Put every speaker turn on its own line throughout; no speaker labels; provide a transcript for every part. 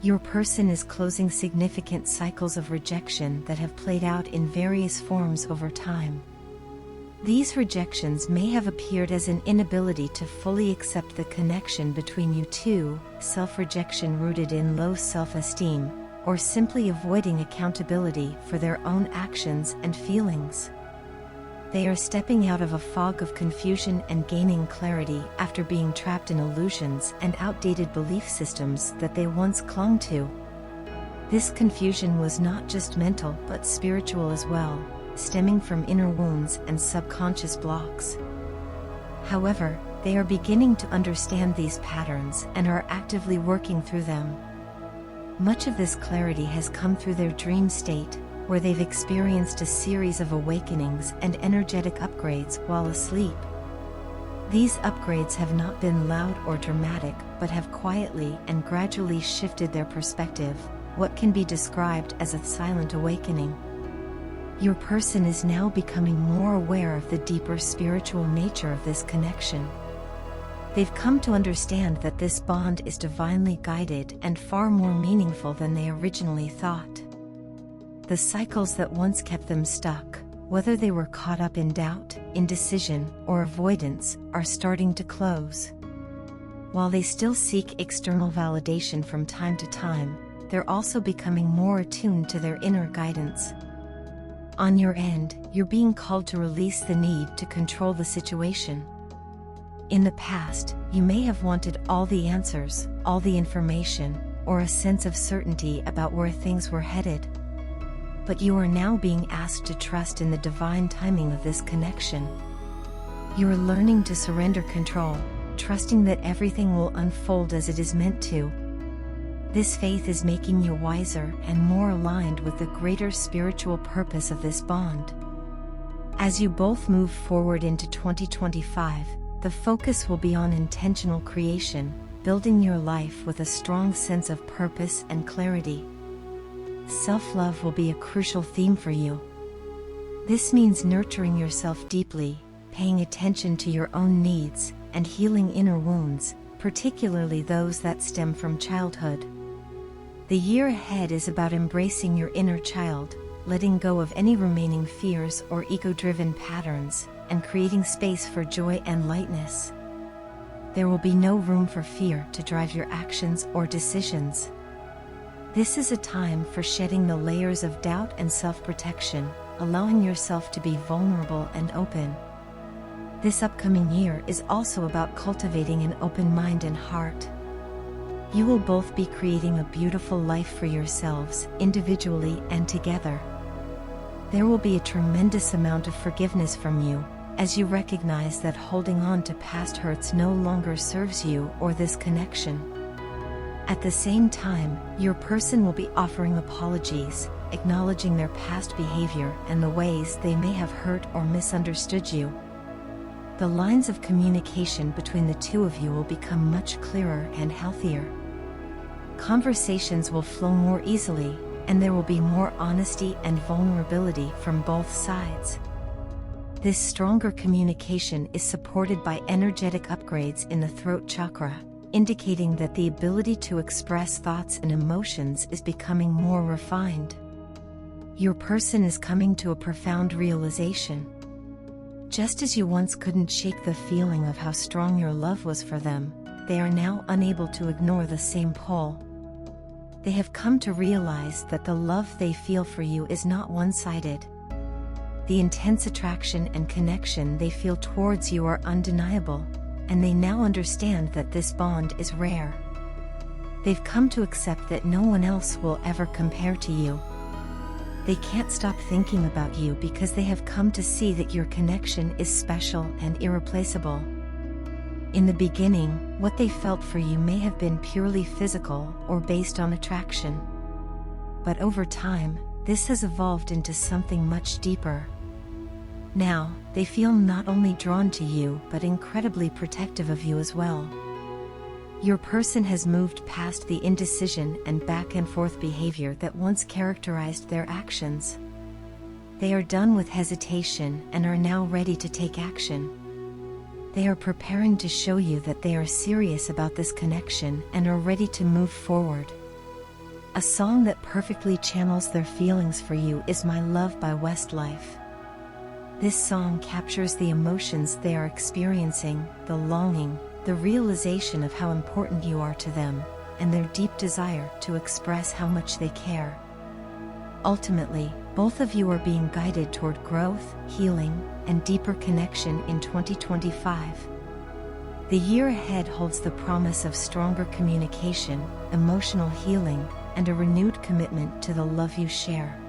Your person is closing significant cycles of rejection that have played out in various forms over time. These rejections may have appeared as an inability to fully accept the connection between you two, self-rejection rooted in low self-esteem, or simply avoiding accountability for their own actions and feelings. They are stepping out of a fog of confusion and gaining clarity after being trapped in illusions and outdated belief systems that they once clung to. This confusion was not just mental but spiritual as well, stemming from inner wounds and subconscious blocks. However, they are beginning to understand these patterns and are actively working through them. Much of this clarity has come through their dream state, where they've experienced a series of awakenings and energetic upgrades while asleep. These upgrades have not been loud or dramatic, but have quietly and gradually shifted their perspective, what can be described as a silent awakening. Your person is now becoming more aware of the deeper spiritual nature of this connection. They've come to understand that this bond is divinely guided and far more meaningful than they originally thought. The cycles that once kept them stuck, whether they were caught up in doubt, indecision, or avoidance, are starting to close. While they still seek external validation from time to time, they're also becoming more attuned to their inner guidance. On your end, you're being called to release the need to control the situation. In the past, you may have wanted all the answers, all the information, or a sense of certainty about where things were headed. But you are now being asked to trust in the divine timing of this connection. You are learning to surrender control, trusting that everything will unfold as it is meant to. This faith is making you wiser and more aligned with the greater spiritual purpose of this bond. As you both move forward into 2025, the focus will be on intentional creation, building your life with a strong sense of purpose and clarity. Self-love will be a crucial theme for you. This means nurturing yourself deeply, paying attention to your own needs, and healing inner wounds, particularly those that stem from childhood. The year ahead is about embracing your inner child, letting go of any remaining fears or ego-driven patterns, and creating space for joy and lightness. There will be no room for fear to drive your actions or decisions. This is a time for shedding the layers of doubt and self-protection, allowing yourself to be vulnerable and open. This upcoming year is also about cultivating an open mind and heart. You will both be creating a beautiful life for yourselves, individually and together. There will be a tremendous amount of forgiveness from you, as you recognize that holding on to past hurts no longer serves you or this connection. At the same time, your person will be offering apologies, acknowledging their past behavior and the ways they may have hurt or misunderstood you. The lines of communication between the two of you will become much clearer and healthier. Conversations will flow more easily, and there will be more honesty and vulnerability from both sides. This stronger communication is supported by energetic upgrades in the throat chakra, indicating that the ability to express thoughts and emotions is becoming more refined. Your person is coming to a profound realization. Just as you once couldn't shake the feeling of how strong your love was for them, they are now unable to ignore the same pull. They have come to realize that the love they feel for you is not one-sided. The intense attraction and connection they feel towards you are undeniable, and they now understand that this bond is rare. They've come to accept that no one else will ever compare to you. They can't stop thinking about you because they have come to see that your connection is special and irreplaceable. In the beginning, what they felt for you may have been purely physical or based on attraction. But over time, this has evolved into something much deeper. Now, they feel not only drawn to you but incredibly protective of you as well. Your person has moved past the indecision and back-and-forth behavior that once characterized their actions. They are done with hesitation and are now ready to take action. They are preparing to show you that they are serious about this connection and are ready to move forward. A song that perfectly channels their feelings for you is My Love by Westlife. This song captures the emotions they are experiencing, the longing, the realization of how important you are to them, and their deep desire to express how much they care. Ultimately, both of you are being guided toward growth, healing, and deeper connection in 2025. The year ahead holds the promise of stronger communication, emotional healing, and a renewed commitment to the love you share.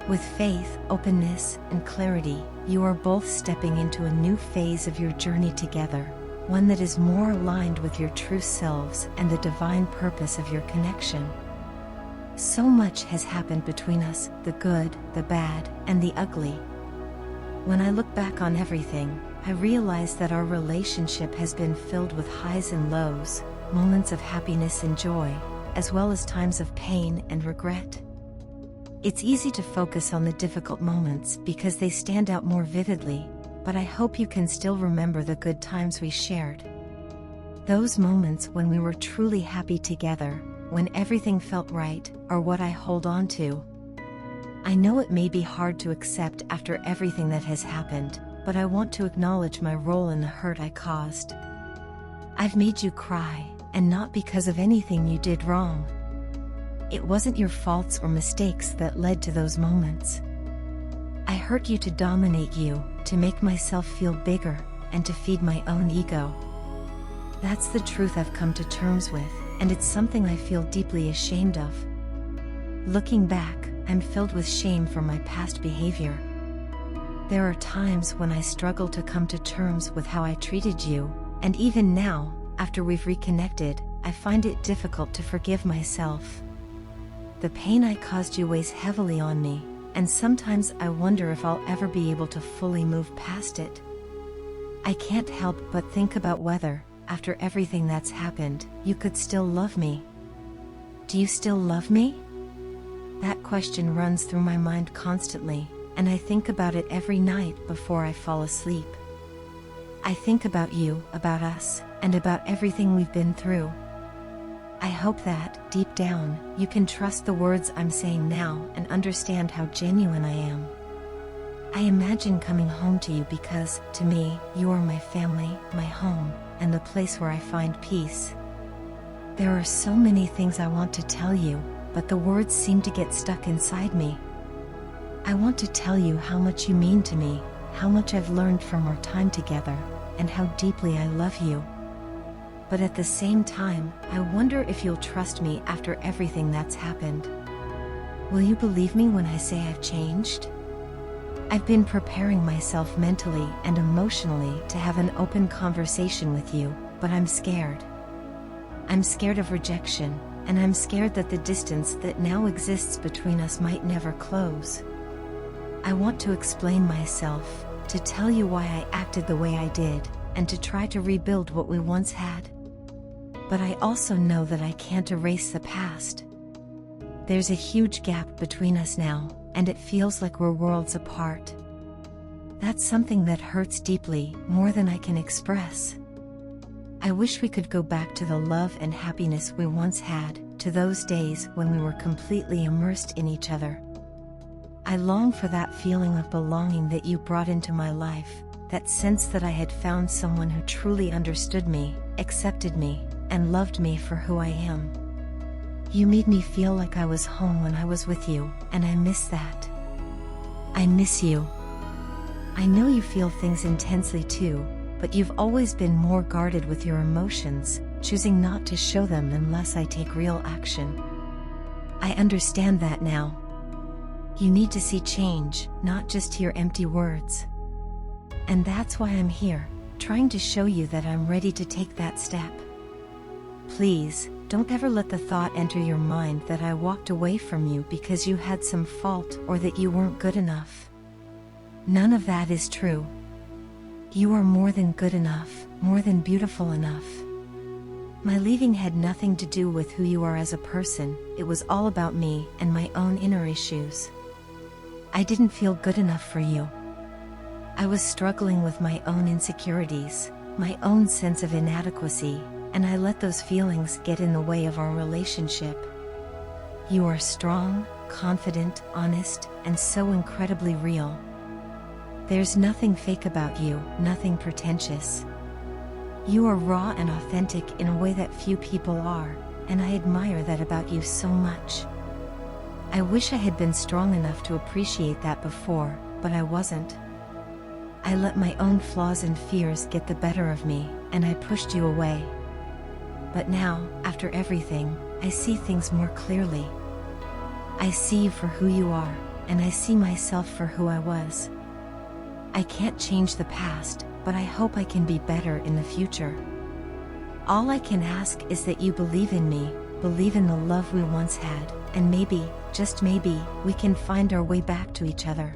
With faith, openness, and clarity, you are both stepping into a new phase of your journey together, one that is more aligned with your true selves and the divine purpose of your connection. So much has happened between us, the good, the bad, and the ugly. When I look back on everything, I realize that our relationship has been filled with highs and lows, moments of happiness and joy, as well as times of pain and regret. It's easy to focus on the difficult moments because they stand out more vividly, but I hope you can still remember the good times we shared. Those moments when we were truly happy together, when everything felt right, are what I hold on to. I know it may be hard to accept after everything that has happened, but I want to acknowledge my role in the hurt I caused. I've made you cry, and not because of anything you did wrong. It wasn't your faults or mistakes that led to those moments. I hurt you to dominate you, to make myself feel bigger, and to feed my own ego. That's the truth I've come to terms with, and it's something I feel deeply ashamed of. Looking back, I'm filled with shame for my past behavior. There are times when I struggle to come to terms with how I treated you, and even now, after we've reconnected, I find it difficult to forgive myself. The pain I caused you weighs heavily on me, and sometimes I wonder if I'll ever be able to fully move past it. I can't help but think about whether, after everything that's happened, you could still love me. Do you still love me? That question runs through my mind constantly, and I think about it every night before I fall asleep. I think about you, about us, and about everything we've been through. I hope that, deep down, you can trust the words I'm saying now and understand how genuine I am. I imagine coming home to you because, to me, you are my family, my home, and the place where I find peace. There are so many things I want to tell you, but the words seem to get stuck inside me. I want to tell you how much you mean to me, how much I've learned from our time together, and how deeply I love you. But at the same time, I wonder if you'll trust me after everything that's happened. Will you believe me when I say I've changed? I've been preparing myself mentally and emotionally to have an open conversation with you, but I'm scared. I'm scared of rejection, and I'm scared that the distance that now exists between us might never close. I want to explain myself, to tell you why I acted the way I did, and to try to rebuild what we once had. But I also know that I can't erase the past. There's a huge gap between us now, and it feels like we're worlds apart. That's something that hurts deeply, more than I can express. I wish we could go back to the love and happiness we once had, to those days when we were completely immersed in each other. I long for that feeling of belonging that you brought into my life, that sense that I had found someone who truly understood me, accepted me, and loved me for who I am. You made me feel like I was home when I was with you, and I miss that. I miss you. I know you feel things intensely too, but you've always been more guarded with your emotions, choosing not to show them unless I take real action. I understand that now. You need to see change, not just hear empty words. And that's why I'm here, trying to show you that I'm ready to take that step. Please, don't ever let the thought enter your mind that I walked away from you because you had some fault or that you weren't good enough. None of that is true. You are more than good enough, more than beautiful enough. My leaving had nothing to do with who you are as a person, it was all about me and my own inner issues. I didn't feel good enough for you. I was struggling with my own insecurities, my own sense of inadequacy, and I let those feelings get in the way of our relationship. You are strong, confident, honest, and so incredibly real. There's nothing fake about you, nothing pretentious. You are raw and authentic in a way that few people are, and I admire that about you so much. I wish I had been strong enough to appreciate that before, but I wasn't. I let my own flaws and fears get the better of me, and I pushed you away. But now, after everything, I see things more clearly. I see you for who you are, and I see myself for who I was. I can't change the past, but I hope I can be better in the future. All I can ask is that you believe in me, believe in the love we once had, and maybe, just maybe, we can find our way back to each other.